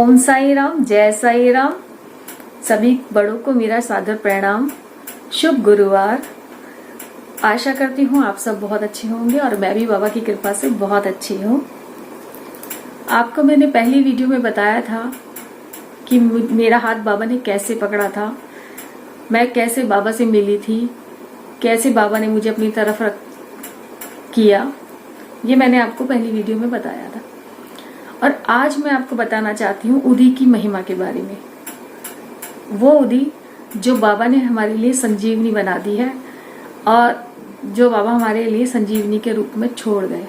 ओम साई राम, जय साई राम। सभी बड़ों को मेरा सादर प्रणाम। शुभ गुरुवार। आशा करती हूँ आप सब बहुत अच्छे होंगे और मैं भी बाबा की कृपा से बहुत अच्छी हूँ। आपको मैंने पहली वीडियो में बताया था कि मेरा हाथ बाबा ने कैसे पकड़ा था, मैं कैसे बाबा से मिली थी, कैसे बाबा ने मुझे अपनी तरफ किया। ये मैंने आपको पहली वीडियो में बताया था। और आज मैं आपको बताना चाहती हूँ उदी की महिमा के बारे में। वो उदी जो बाबा ने हमारे लिए संजीवनी बना दी है और जो बाबा हमारे लिए संजीवनी के रूप में छोड़ गए।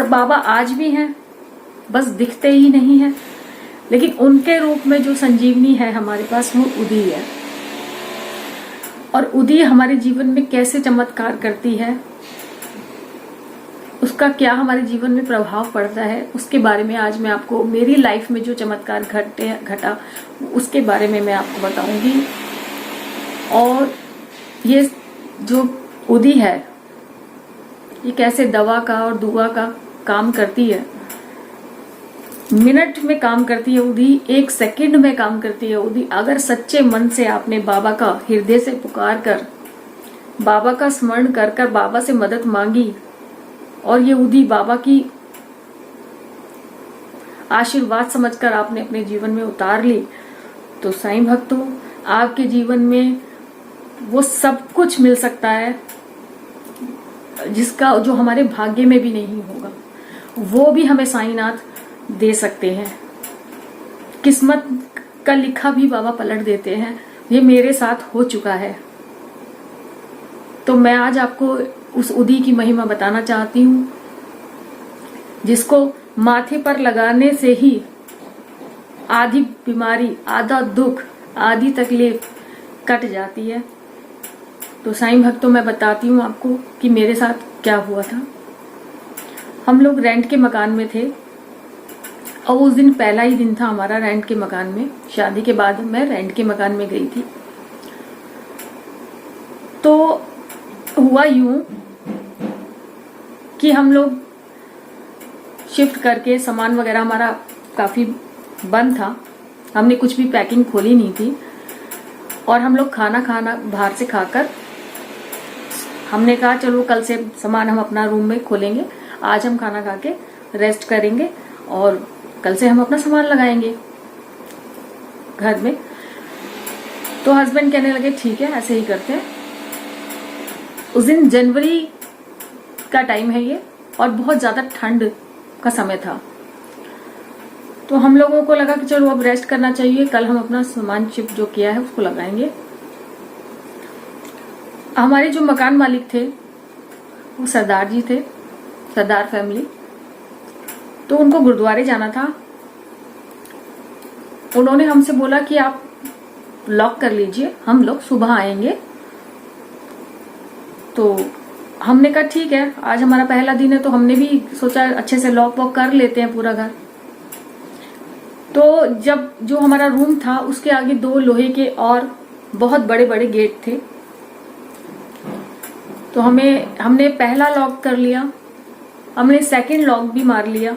बाबा आज भी हैं, बस दिखते ही नहीं हैं, लेकिन उनके रूप में जो संजीवनी है हमारे पास वो उदी है। और उदी हमारे जीवन में कैसे चमत्कार करती है, उसका क्या हमारे जीवन में प्रभाव पड़ता है, उसके बारे में आज मैं आपको, मेरी लाइफ में जो चमत्कार घटा उसके बारे में मैं आपको बताऊंगी। और ये जो उदी है ये कैसे दवा का और दुआ का काम करती है। मिनट में काम करती है उदी, 1 सेकंड में काम करती है उदी। अगर सच्चे मन से आपने बाबा का हृदय से पुकार कर, बाबा का स्मरण कर कर बाबा से मदद मांगी और ये उदी बाबा की आशीर्वाद समझकर आपने अपने जीवन में उतार ली, तो साईं भक्तों आपके जीवन में वो सब कुछ मिल सकता है जिसका जो हमारे भाग्य में भी नहीं होगा, वो भी हमें साईंनाथ दे सकते हैं। किस्मत का लिखा भी बाबा पलट देते हैं। ये मेरे साथ हो चुका है। तो मैं आज आपको उस उदी की महिमा बताना चाहती हूँ जिसको माथे पर लगाने से ही आधी बीमारी, आधा दुख, आधी तकलीफ कट जाती है। तो साईं भक्तों मैं बताती हूँ आपको कि मेरे साथ क्या हुआ था। हम लोग रेंट के मकान में थे और उस दिन पहला ही दिन था हमारा रेंट के मकान में। शादी के बाद मैं रेंट के मकान में गई थी। तो हुआ यूं कि हम लोग शिफ्ट करके सामान वगैरह हमारा काफी बंद था, हमने कुछ भी पैकिंग खोली नहीं थी और हम लोग खाना बाहर से खाकर हमने कहा चलो कल से सामान हम अपना रूम में खोलेंगे, आज हम खाना खा के रेस्ट करेंगे और कल से हम अपना सामान लगाएंगे घर में। तो हस्बैंड कहने लगे ठीक है ऐसे ही करते हैं। उस दिन जनवरी का टाइम है ये और बहुत ज्यादा ठंड का समय था। तो हम लोगों को लगा कि चलो अब रेस्ट करना चाहिए, कल हम अपना सामान शिफ्ट जो किया है उसको लगाएंगे। हमारे जो मकान मालिक थे वो सरदार जी थे, सरदार फैमिली। तो उनको गुरुद्वारे जाना था। उन्होंने हमसे बोला कि आप लॉक कर लीजिए, हम लोग सुबह आएंगे। तो हमने कहा ठीक है, आज हमारा पहला दिन है तो हमने भी सोचा अच्छे से लॉक वॉक कर लेते हैं पूरा घर। तो जब जो हमारा रूम था उसके आगे 2 लोहे के और बहुत बड़े बड़े गेट थे। तो हमने पहला लॉक कर लिया, हमने सेकंड लॉक भी मार लिया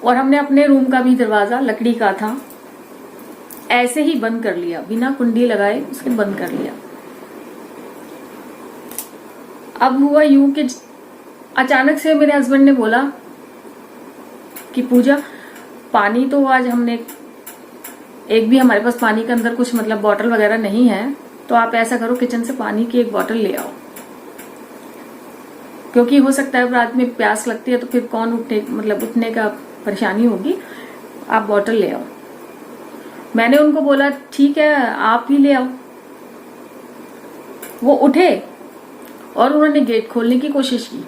और हमने अपने रूम का भी दरवाजा लकड़ी का था ऐसे ही बंद कर लिया, बिना कुंडी लगाए उसके बंद कर लिया। अब हुआ यूं कि अचानक से मेरे हस्बैंड ने बोला कि पूजा पानी तो आज हमने एक भी हमारे पास पानी के अंदर कुछ मतलब बॉटल वगैरह नहीं है, तो आप ऐसा करो किचन से पानी की 1 बॉटल ले आओ, क्योंकि हो सकता है रात में प्यास लगती है तो फिर कौन उठने का परेशानी होगी, आप बॉटल ले आओ। मैंने उनको बोला ठीक है आप ही ले आओ। वो उठे और उन्होंने गेट खोलने की कोशिश की,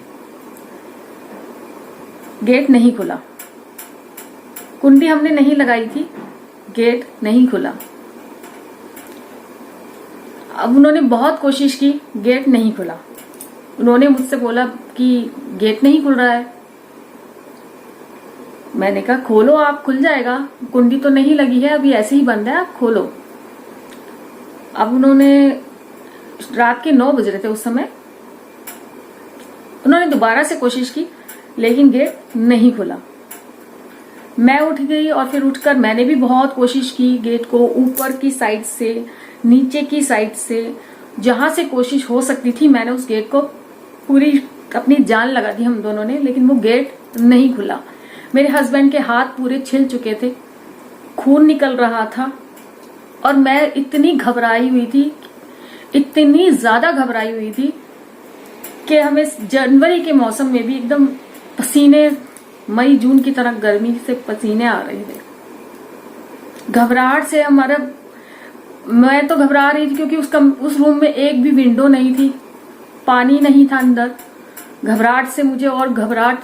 गेट नहीं खुला। कुंडी हमने नहीं लगाई थी, गेट नहीं खुला। अब उन्होंने बहुत कोशिश की, गेट नहीं खुला। उन्होंने मुझसे बोला कि गेट नहीं खुल रहा है। मैंने कहा खोलो आप, खुल जाएगा, कुंडी तो नहीं लगी है, अभी ऐसे ही बंद है, आप खोलो। अब उन्होंने, रात के 9 बज रहे थे उस समय, उन्होंने दोबारा से कोशिश की लेकिन गेट नहीं खुला। मैं उठ गई और फिर उठकर मैंने भी बहुत कोशिश की गेट को ऊपर की साइड से, नीचे की साइड से, जहां से कोशिश हो सकती थी मैंने उस गेट को पूरी अपनी जान लगा दी हम दोनों ने, लेकिन वो गेट नहीं खुला। मेरे हस्बैंड के हाथ पूरे छिल चुके थे, खून निकल रहा था और मैं इतनी घबराई हुई थी, इतनी ज्यादा घबराई हुई थी कि हमें जनवरी के मौसम में भी एकदम पसीने, मई जून की तरह गर्मी से पसीने आ रहे थे। घबराहट से मैं तो घबरा रही थी क्योंकि उस रूम में एक भी विंडो नहीं थी, पानी नहीं था अंदर। घबराहट से मुझे और घबराहट,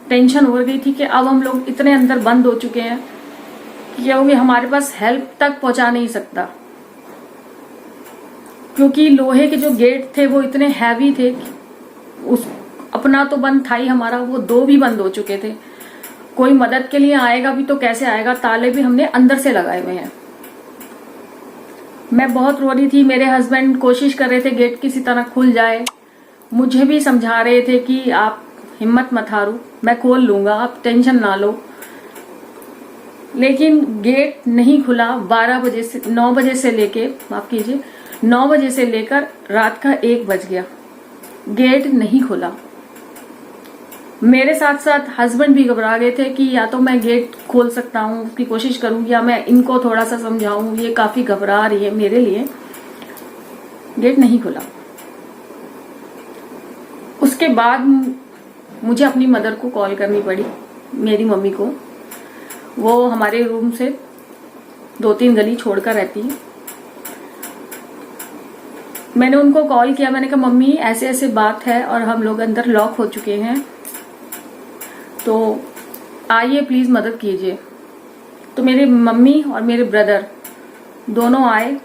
टेंशन हो गई थी कि अब हम लोग इतने अंदर बंद हो चुके हैं कि वो हमारे पास हेल्प तक पहुंचा नहीं सकता, क्योंकि लोहे के जो गेट थे वो इतने हैवी थे। अपना तो बंद था ही हमारा, वो 2 भी बंद हो चुके थे। कोई मदद के लिए आएगा भी तो कैसे आएगा, ताले भी हमने अंदर से लगाए हुए हैं। मैं बहुत रो रही थी, मेरे हस्बैंड कोशिश कर रहे थे गेट किसी तरह खुल जाए, मुझे भी समझा रहे थे कि आप हिम्मत मत हारो, मैं खोल लूंगा, आप टेंशन ना लो। लेकिन गेट नहीं खुला। 9 बजे से लेके, माफ कीजिए, 9 बजे से लेकर रात का 1 बज गया, गेट नहीं खुला। मेरे साथ साथ हस्बैंड भी घबरा गए थे कि या तो मैं गेट खोल सकता हूँ, उसकी कोशिश करूँ, या मैं इनको थोड़ा सा समझाऊं, ये काफी घबरा रही है मेरे लिए। गेट नहीं खुला। उसके बाद मुझे अपनी मदर को कॉल करनी पड़ी, मेरी मम्मी को। वो हमारे रूम से 2-3 गली छोड़कर रहती है। मैंने उनको कॉल किया, मैंने कहा मम्मी ऐसे ऐसे बात है और हम लोग अंदर लॉक हो चुके हैं, तो आइए प्लीज मदद कीजिए। तो मेरे मम्मी और मेरे ब्रदर दोनों आए।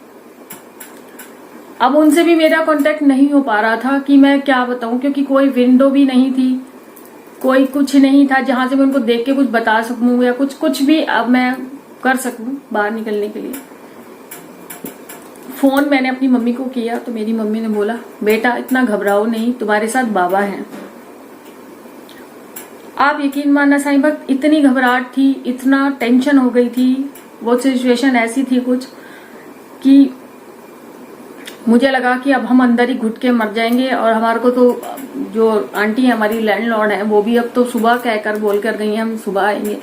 अब उनसे भी मेरा कांटेक्ट नहीं हो पा रहा था कि मैं क्या बताऊं, क्योंकि कोई विंडो भी नहीं थी, कोई कुछ नहीं था जहां से मैं उनको देख के कुछ बता सकूं या कुछ भी अब मैं कर सकूं बाहर निकलने के लिए। फोन मैंने अपनी मम्मी को किया तो मेरी मम्मी ने बोला, बेटा इतना घबराओ नहीं, तुम्हारे साथ बाबा हैं। आप यकीन मानना साईं भक्त, इतनी घबराहट थी, इतना टेंशन हो गई थी, वो सिचुएशन ऐसी थी कुछ कि मुझे लगा कि अब हम अंदर ही घुट के मर जाएंगे। और हमारे को तो जो आंटी है हमारी लैंडलॉर्ड है, वो भी अब तो सुबह कहकर बोल कर गई हैं हम सुबह आएंगे,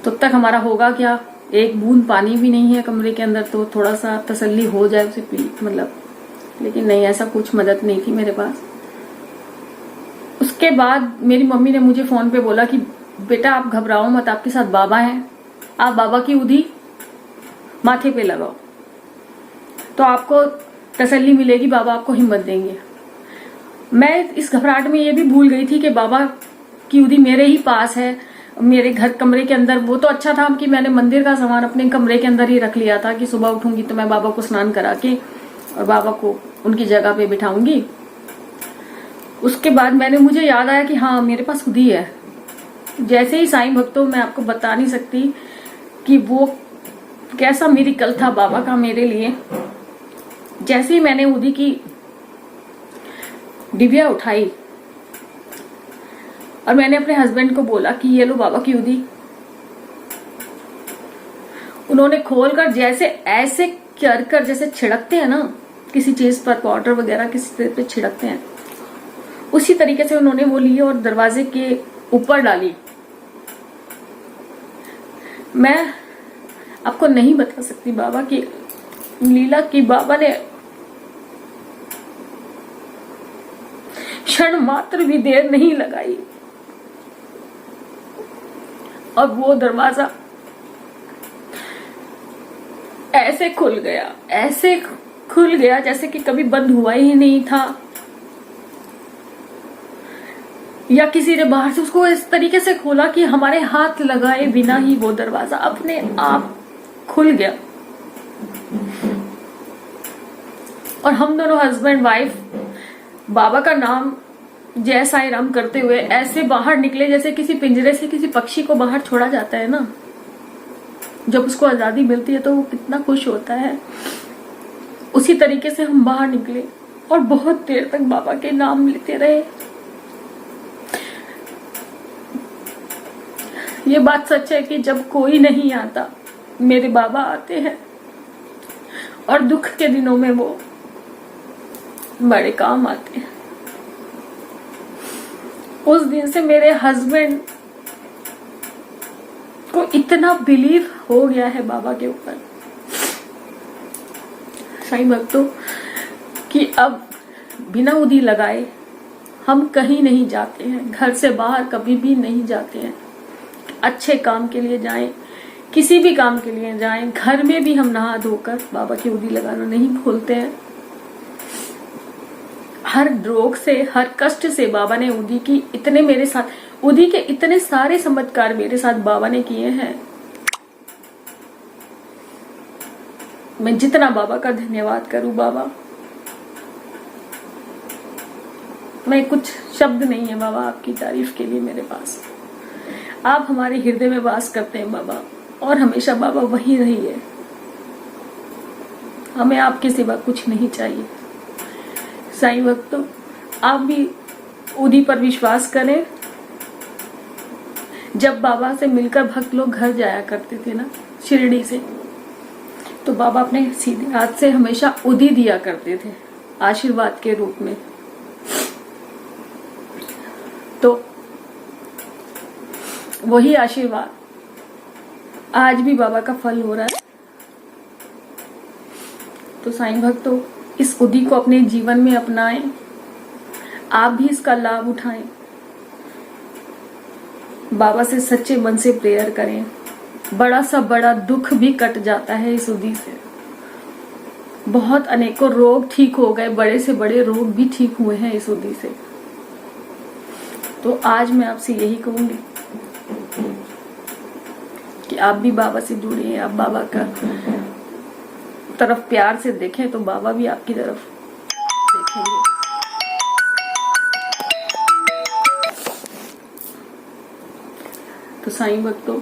तब तक हमारा होगा क्या। एक बूंद पानी भी नहीं है कमरे के अंदर, तो थोड़ा सा तसल्ली हो जाए उसे पी, मतलब। लेकिन नहीं, ऐसा कुछ मदद नहीं थी मेरे पास। उसके बाद मेरी मम्मी ने मुझे फोन पे बोला कि बेटा आप घबराओ मत, आपके साथ बाबा हैं, आप बाबा की उदी माथे पे लगाओ तो आपको तसल्ली मिलेगी, बाबा आपको हिम्मत देंगे। मैं इस घबराहट में ये भी भूल गई थी कि बाबा की उदी मेरे ही पास है, मेरे घर कमरे के अंदर। वो तो अच्छा था कि मैंने मंदिर का सामान अपने कमरे के अंदर ही रख लिया था कि सुबह उठूंगी तो मैं बाबा को स्नान करा के और बाबा को उनकी जगह पे बिठाऊंगी। उसके बाद मुझे याद आया कि हाँ मेरे पास उदी है। जैसे ही साईं भक्तों, मैं आपको बता नहीं सकती कि वो कैसा मिरेकल था बाबा का मेरे लिए। जैसे ही मैंने उदी की डिबिया उठाई और मैंने अपने हस्बैंड को बोला कि ये लो बाबा की उदी, उन्होंने खोलकर जैसे ऐसे कर जैसे छिड़कते हैं ना किसी चीज पर, पाउडर वगैरह किसी चीज पे छिड़कते हैं, उसी तरीके से उन्होंने वो ली और दरवाजे के ऊपर डाली। मैं आपको नहीं बता सकती बाबा की लीला की। बाबा ने क्षण मात्र भी देर नहीं लगाई और वो दरवाजा ऐसे खुल गया जैसे कि कभी बंद हुआ ही नहीं था, या किसी ने बाहर से उसको इस तरीके से खोला कि हमारे हाथ लगाए बिना ही वो दरवाजा अपने आप खुल गया। और हम दोनों हस्बैंड वाइफ बाबा का नाम जय साईं राम करते हुए ऐसे बाहर निकले जैसे किसी पिंजरे से किसी पक्षी को बाहर छोड़ा जाता है ना, जब उसको आजादी मिलती है तो वो कितना खुश होता है। उसी तरीके से हम बाहर निकले और बहुत देर तक बाबा के नाम लेते रहे। ये बात सच है कि जब कोई नहीं आता मेरे बाबा आते हैं और दुख के दिनों में वो बड़े काम आते हैं। उस दिन से मेरे हस्बैंड को इतना बिलीव हो गया है बाबा के ऊपर साईं भक्तों कि अब बिना उदी लगाए हम कहीं नहीं जाते हैं, घर से बाहर कभी भी नहीं जाते हैं। अच्छे काम के लिए जाएं, किसी भी काम के लिए जाएं, घर में भी हम नहा धोकर बाबा की उदी लगाना नहीं भूलते हैं। हर रोग से, हर कष्ट से बाबा ने उदी की, इतने मेरे साथ उदी के इतने सारे चमत्कार मेरे साथ बाबा ने किए हैं। मैं जितना बाबा का धन्यवाद करूं बाबा, मैं कुछ शब्द नहीं है बाबा आपकी तारीफ के लिए मेरे पास। आप हमारे हृदय में वास करते हैं बाबा, और हमेशा बाबा वहीं रहिए। हमें आपके सिवा कुछ नहीं चाहिए। साईं भक्तों, आप भी उदी पर विश्वास करें। जब बाबा से मिलकर भक्त लोग घर जाया करते थे ना शिरडी से, तो बाबा अपने सीधे हाथ से हमेशा उदी दिया करते थे आशीर्वाद के रूप में। तो वही आशीर्वाद आज भी बाबा का फल हो रहा है। तो साईं भक्तों, इस उदी को अपने जीवन में अपनाएं, आप भी इसका लाभ उठाएं। बाबा से सच्चे मन से प्रेयर करें। बड़ा सा बड़ा दुख भी कट जाता है इस उदी से। बहुत अनेकों रोग ठीक हो गए, बड़े से बड़े रोग भी ठीक हुए हैं इस उदी से। तो आज मैं आपसे यही कहूंगी कि आप भी बाबा से जुड़िए, आप बाबा का तरफ प्यार से देखें तो बाबा भी आपकी तरफ देखेंगे। तो साईं भक्तों,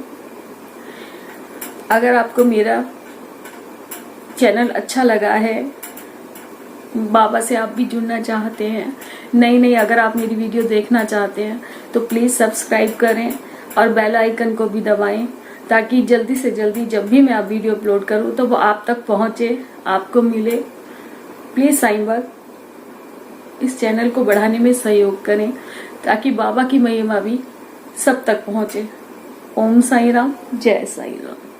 अगर आपको मेरा चैनल अच्छा लगा है, बाबा से आप भी जुड़ना चाहते हैं, नई अगर आप मेरी वीडियो देखना चाहते हैं, तो प्लीज सब्सक्राइब करें और बेल आइकन को भी दबाएं, ताकि जल्दी से जल्दी जब भी मैं आप वीडियो अपलोड करूं तो वो आप तक पहुंचे, आपको मिले। प्लीज साईं भक्त इस चैनल को बढ़ाने में सहयोग करें, ताकि बाबा की महिमा भी सब तक पहुंचे। ओम साईं राम, जय साईं राम।